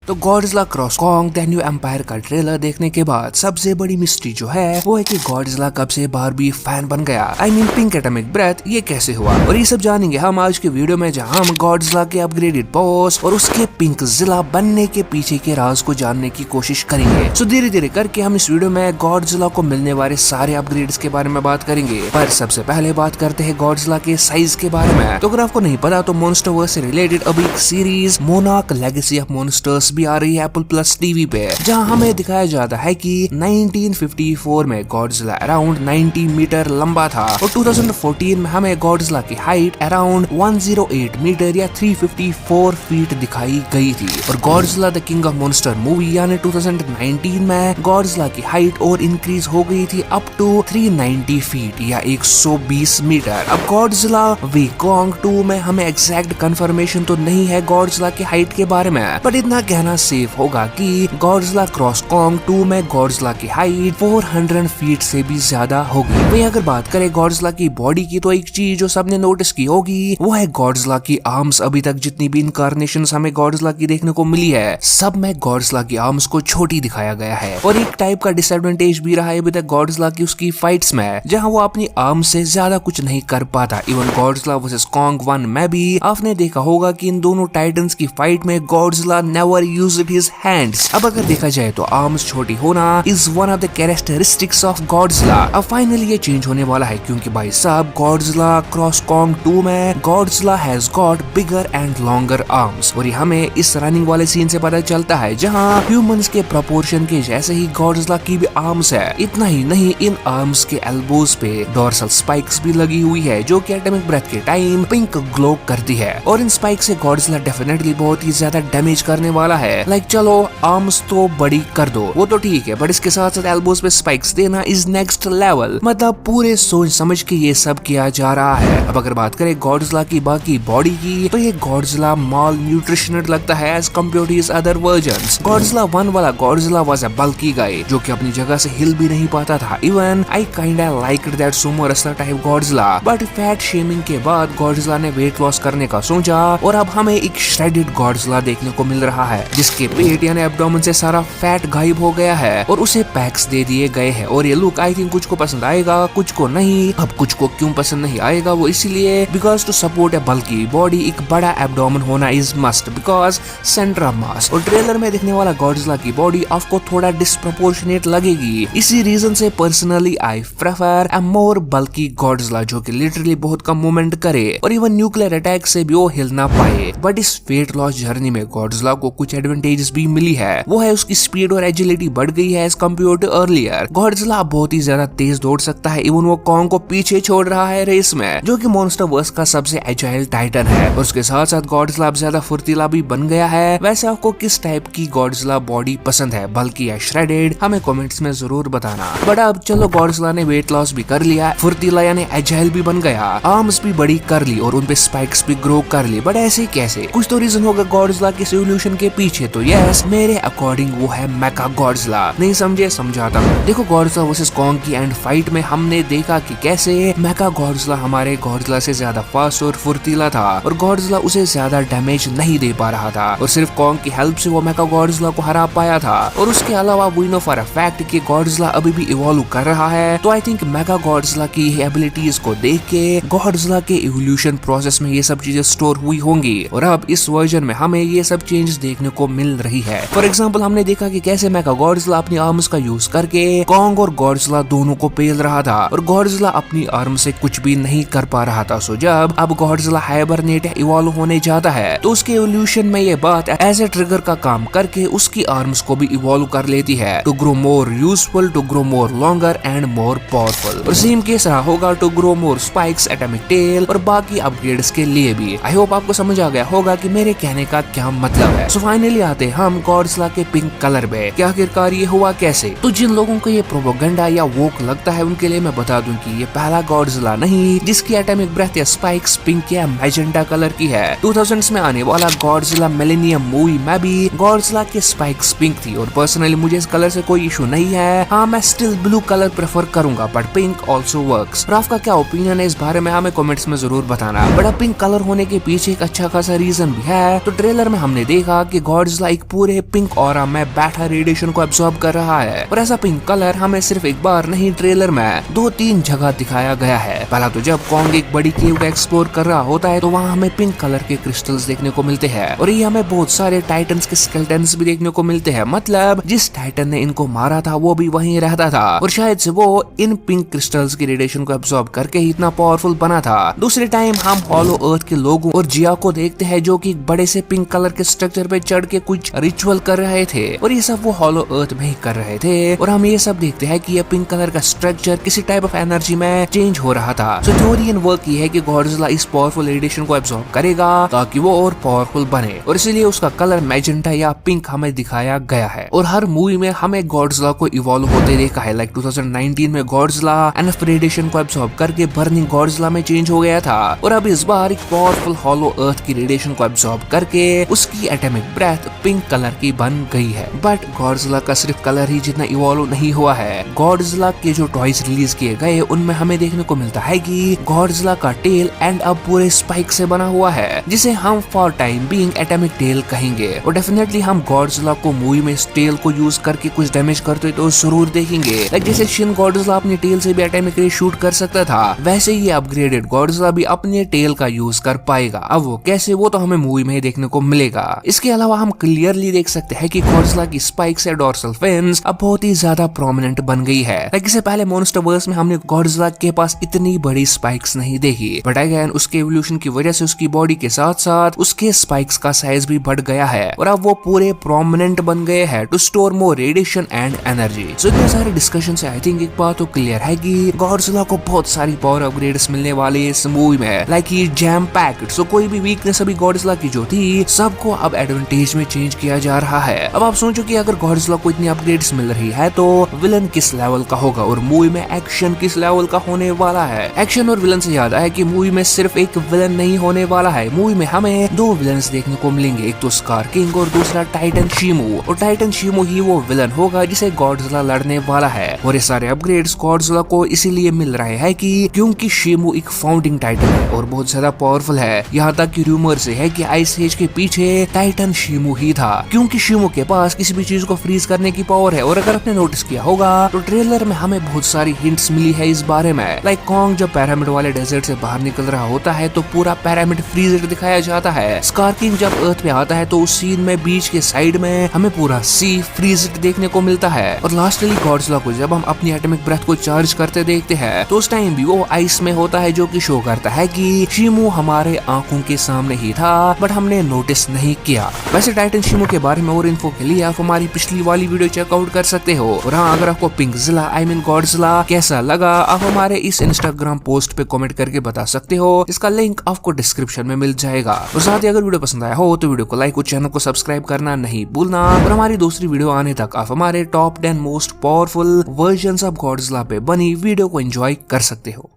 तो Godzilla cross Kong the new empire का trailer देखने के बाद सबसे बड़ी मिस्ट्री जो है वो है कि गॉडजिला कब से बारबी फैन बन गया। I mean pink atomic breath ये कैसे हुआ, और ये सब जानेंगे हम आज के वीडियो में, जहां हम गॉडजिला के अपग्रेडेड बॉस और उसके पिंक जिला बनने के पीछे के राज को जानने की कोशिश करेंगे। सो धीरे धीरे करके हम इस वीडियो में गॉडजिला को मिलने वाले सारे अपग्रेड्स के बारे में बात करेंगे। पर सबसे पहले बात करते हैं गॉडजिला के साइज के बारे में। तो अगर आपको नहीं पता तो मॉन्स्टरवर्स से रिलेटेड अभी एक series monarch legacy of monsters भी आ रही है एप्पल प्लस टीवी पे, जहां हमें दिखाया जाता है कि 1954 में गॉडजिला अराउंड 90 मीटर लंबा था और 2014 में हमें गॉडजिला की हाइट अराउंड 108 मीटर या 354 फीट दिखाई गई थी। और Godzilla the king of monster movie यानी 2019 में गॉडजिला की हाइट और इंक्रीज हो गई थी अप टू 390 फीट या 120 मीटर। अब गॉडजिला वी कॉन्ग 2 में हमें एग्जैक्ट कंफर्मेशन तो नहीं है गॉडजिला की हाइट के बारे में, पर इतना कहना सेफ होगा कि गॉडजिला क्रॉस कॉन्ग 2 में गॉडजिला की हाइट 400 फीट से भी ज्यादा होगी। वहीं अगर बात करें गॉडजिला की बॉडी की, तो एक चीज जो सबने नोटिस की होगी वो है गॉडजिला की आर्म्स। अभी तक जितनी भी इनकार्नेशंस हमें गॉडजिला की देखने को मिली है, सब में गॉडजिला की आर्म्स को छोटी दिखाया गया है। और एक टाइप का डिसएडवांटेज भी रहा है अभी तक गॉडजिला की उसकी फाइट्स में, जहां वो अपनी आर्म से ज्यादा कुछ नहीं कर पाता। इवन गॉडजिला वर्सेस कॉन्ग 1 में भी आपने देखा होगा कि इन दोनों टाइटन्स की फाइट में Godzilla never used his hands. अब अगर देखा जाए तो आर्म्स छोटी होना is one of the characteristics of Godzilla. अब फाइनली ये चेंज होने वाला है, क्योंकि भाई साहब गॉडजिला क्रॉस कॉन्ग 2 में Godzilla has got bigger and longer arms. और ये हमें इस रनिंग वाले सीन से पता चलता है, जहां ह्यूमंस के प्रोपोर्शन के जैसे ही गॉडजिला की भी आर्म्स है। इतना ही नहीं, इन आर्म्स के एल्बोज पे डोर्सल स्पाइक्स भी लगी हुई है, जो कि एटॉमिक ब्रेथ के टाइम पिंक ग्लो करती है। और इन स्पाइक से गॉडजिला डेफिनेटली बहुत ही ज्यादा डैमेज करने वाला है। लाइक चलो आर्म्स तो बड़ी कर दो, वो तो ठीक है, बट इसके साथ साथ एल्बोज पे स्पाइक्स देना इज नेक्स्ट लेवल। मतलब पूरे सोच समझ के ये सब किया जा रहा है। अब अगर बात करें गॉडजिला की बाकी बॉडी की, तो ये गॉडजिला माल न्यूट्रिशनर लगता है as compare to his other versions. Godzilla 1 वाला गॉडजिला वाज अ बल्की गाय, जो कि अपनी जगह से हिल भी नहीं पाता था। Even I kinda liked that Sumo wrestler type Godzilla, but fat shaming के बाद गॉडजिला ने वेट लॉस करने का सोचा और अब हमें एक श्रेडेड गॉडजिला देखने को मिल रहा है, जिसके पेट यानी एब्डोमेन से सारा फैट गायब हो गया है और उसे पैक्स दे दिए गए हैं। और ये लुक आई थिंक कुछ को पसंद आएगा, कुछ को नहीं। अब कुछ को क्यों पसंद नहीं आएगा, वो इसलिए because to support a bulky body एक बड़ा एब्डोमेन होना is must, because centre of mass. और ट्रेलर में दिखने वाला गॉडजिला की बॉडी आपको थोड़ा डिस्प्रोपोर्शनेट लगेगी। इसी रीजन से personally I prefer a more bulky Godzilla, जो कि लिटरली बहुत कम मूवमेंट करे और इवन न्यूक्लियर अटैक से भी वो हिल ना पाए। बट इस वेट लॉस जर्नी में गॉडजिला को कुछ एडवांटेजेस भी मिली है, वो है उसकी स्पीड और एजिलिटी बढ़ गई है as compare to earlier. Godzilla बहुत ही ज्यादा तेज दौड़ सकता है, इवन वो कॉन्ग को पीछे छोड़ रहा है रेस में, जो कि मॉन्स्टरवर्स का सबसे एजाइल टाइटन है। और उसके साथ साथ गॉडजिला अब ज्यादा फुर्तीला भी बन गया है। वैसे आपको किस टाइप की गॉडजिला बॉडी पसंद है, बल्कि या श्रेडेड, हमें कमेंट्स में जरूर बताना। बट अब चलो गॉडजिला ने वेट लॉस भी कर लिया, फुर्तीला यानी एजाइल भी बन गया, आर्म्स भी बड़ी कर ली और उनपे स्पाइक्स भी ग्रो कर ली। बट ऐसे कैसे? कुछ तो रीजन होगा गॉडजिला के इवोल्यूशन के पीछे। तो यस, मेरे अकॉर्डिंग वो है मेका गॉडजिला। नहीं समझे? समझाता हूँ। देखो गॉडजिला वर्सेस कॉन्ग की एंड फाइट में हमने देखा कि कैसे मेका गॉडजिला हमारे गॉडजिला से ज्यादा फास्ट और फुर्तीला था और गॉडजिला उसे ज्यादा डैमेज नहीं दे पा रहा था और सिर्फ कॉन्ग की हेल्प से वो मेका गॉडजिला को हरा पाया था। और उसके अलावा we know for a fact कि गॉडजिला अभी भी इवॉल्व कर रहा है। तो आई थिंक मेका गॉडजिला की एबिलिटीज को देख के गॉडजिला के इवोल्यूशन प्रोसेस में ये सब चीजें स्टोर हुई होंगी और अब इस वर्जन में हमें ये सब चेंजेस देखने को मिल रही है। फॉर एग्जांपल हमने देखा कि कैसे मेका गॉडजिला अपनी आर्म्स का यूज करके कॉन्ग और गॉडजिला दोनों को पेल रहा था और गॉडजिला अपनी आर्म से कुछ भी नहीं कर पा रहा था। सो जब अब गॉडजिला हाइबरनेट इवॉल्व होने जाता है तो उसके इवोल्यूशन में ये बात एज ए ट्रिगर का काम करके उसकी आर्म्स को भी इवॉल्व कर लेती है to grow more useful, to grow more longer and more powerful. और सेम केस रहा होगा to grow more spikes, atomic tail और बाकी अपग्रेड्स के लिए भी। आई होप आपको समझ आ गया होगा कि मेरे कहने का क्या मतलब है। सो फाइनली आते हैं हम गॉडजिला के पिंक कलर पे। क्या आखिरकार ये हुआ कैसे? तो जिन लोगों को ये प्रोपेगेंडा या वोक लगता है उनके लिए मैं बता दूं कि ये पहला गॉडजिला नहीं जिसकी एटॉमिक ब्रेथ या स्पाइक्स पिंक या मैजेंटा कलर की है। 2000s में आने वाला गॉडजिला मिलेनियम मूवी में भी गॉडजिला के स्पाइक्स पिंक थी और पर्सनली मुझे इस कलर से कोई इशू नहीं है। हाँ, मैं स्टिल ब्लू कलर प्रेफर करूंगा, बट पिंक ऑल्सो वर्क्स। और आपका क्या ओपिनियन है इस बारे में हमें कमेंट्स में जरूर बताना। बट पिंक कलर होने के पीछे एक अच्छा खासा रीजन भी है। तो ट्रेलर में हमने देखा कि गॉडजिला एक पूरे पिंक ऑरा में बैठा रेडिएशन को एब्जॉर्ब कर रहा है। और ऐसा पिंक कलर हमें सिर्फ एक बार नहीं, ट्रेलर में 2-3 जगह दिखाया गया है। पहला तो जब कॉन्ग एक बड़ी केव का एक्सप्लोर कर रहा होता है तो वहाँ हमें पिंक कलर के क्रिस्टल्स देखने को मिलते हैं और ये हमें बहुत सारे टाइटन्स के स्केलेटन्स भी देखने को मिलते हैं। मतलब जिस टाइटन ने इनको मारा था वो भी वहीं रहता था और शायद से वो इन पिंक क्रिस्टल्स की रेडिएशन को एब्जॉर्ब करके ही इतना पावरफुल बना था। दूसरे टाइम हम हॉलो अर्थ के लोगों और जिया को देखते हैं जो कि बड़े से पिंक कलर के स्ट्रक्चर पे चढ़ के कुछ रिचुअल कर रहे थे और ये सब वो हॉलो अर्थ में ही कर रहे थे। और हम ये सब देखते हैं कि ये पिंक कलर का स्ट्रक्चर किसी टाइप ऑफ एनर्जी में चेंज हो रहा था। सो थ्योरी एंड वर्क ये है कि गॉडजिला इस पावरफुल रेडिएशन को एब्जॉर्ब करेगा ताकि वो और पावरफुल बने और इसीलिए उसका कलर मैजेंटा या पिंक हमें दिखाया गया है। और हर मूवी में हमें गॉडजिला को इवॉल्व होते देखा है। लाइक 2019 में गॉडजिला एनफ रेडिएशन को एब्जॉर्ब करके बर्निंग गॉडजिला में चेंज हो गया था और अब इस बार एक पावरफुल हॉलो अर्थ की रेडिएशन को एब्जॉर्ब करके उसकी एटॉमिक ब्रेथ पिंक कलर की बन गई है। बट गॉडजिला का सिर्फ कलर ही जितना इवॉल्व नहीं हुआ है। गॉडजिला के जो टॉयज रिलीज किए गए उनमें हमें देखने को मिलता है कि गॉडजिला का टेल एंड अब पूरे स्पाइक से बना हुआ है जिसे हम for time being atomic tail कहेंगे। और डेफिनेटली हम गॉडजिला को मूवी में इस टेल को यूज करके कुछ डैमेज करते तो जरूर देखेंगे। लाइक जैसे शिन गॉडजिला अपने टेल से भी एटॉमिक रे शूट कर सकता था वैसे ही अपग्रेडेड गॉडजिला भी अपने टेल का यूज कर पाएगा। अब वो कैसे, वो तो हमें मूवी में ही देखने को मिलेगा। इसके अलावा हम क्लियरली देख सकते हैं कि गॉडजिला की स्पाइक्स या डॉर्सल फिन्स अब बहुत ही ज्यादा प्रोमिनेंट बन गई है। लाइक इससे पहले मॉन्स्टरवर्स में हमने गॉडजिला के पास इतनी बड़ी स्पाइक्स नहीं देखी बट अगेन उसके एवोल्यूशन की वजह से उसकी बॉडी के साथ साथ उसके स्पाइक्स का साइज भी बढ़ गया है और अब वो पूरे प्रोमिनेंट बन गए हैं to store more radiation and energy. So इतने सारे डिस्कशन से आई थिंक एक बात तो क्लियर है कि गॉडजिला को बहुत सारी पावर अपग्रेड्स मिलने वाले इस मूवी में। लाइक ही जैम पैक्ड, सो कोई भी वीकनेस अभी गॉडजिला की जो थी सबको अब एडवांटेज में चेंज किया जा रहा है। अब आप सोचो कि अगर गॉडजिला को इतनी अपग्रेड्स मिल रही है तो विलन किस लेवल का होगा और मूवी में एक्शन किस लेवल का होने वाला है। एक्शन और विलन से याद आया कि मूवी में सिर्फ एक विलन नहीं होने वाला है। मूवी में हमें 2 विलन्स देखने को मिलेंगे, एक तो स्कार किंग और दूसरा टाइटन शिमू। और टाइटन शिमू ही वो विलन होगा जिसे गॉडजिला लड़ने वाला है। और ये सारे अपग्रेड्स गॉडजिला को इसीलिए मिल रहे हैं कि क्योंकि शिमू एक फाउंडिंग टाइटन है और बहुत ज्यादा पावरफुल है। यहाँ तक कि रूमर से है कि आइस एज के पीछे टाइटन शिमू ही था क्योंकि शिमू के पास किसी भी चीज को फ्रीज करने की पावर है। और अगर आपने नोटिस किया होगा तो ट्रेलर में हमें बहुत सारी हिंट्स मिली है इस बारे में। लाइक कॉन्ग जब पैरामिड वाले डेजर्ट से बाहर निकल रहा होता है तो पूरा पैरामिड फ्रीजर दिखाया जाता है। स्कार किंग जब अर्थ पे आता है तो उस सीन में बीच के साइड में हमें पूरा सी फ्रीजर देखने को मिलता है। और लास्टली गॉडजिला को जब हम अपनी एटॉमिक ब्रेथ को चार्ज करते देखते हैं तो उस टाइम भी वो आइस में होता है जो कि शो करता है कि शिमू हमारे आंखों के सामने ही था बट हमने नोटिस नहीं किया। वैसे टाइटन शिमू के बारे में और इन्फो के लिए आप हमारी पिछली वाली वीडियो चेकआउट कर सकते हो। और हाँ, अगर आपको पिंकजिला आई मीन गॉडजिला कैसा लगा आप हमारे इस इंस्टाग्राम पोस्ट पे कमेंट करके बता सकते हो। इसका लिंक आपको डिस्क्रिप्शन में मिल जाएगा। और साथ ही अगर वीडियो पसंद आया हो तो वीडियो को लाइक और चैनल को सब्सक्राइब करना नहीं भूलना। और हमारी दूसरी वीडियो आने तक आप हमारे top 10 most powerful versions of Godzilla पे बनी वीडियो को एंजॉय कर सकते हो।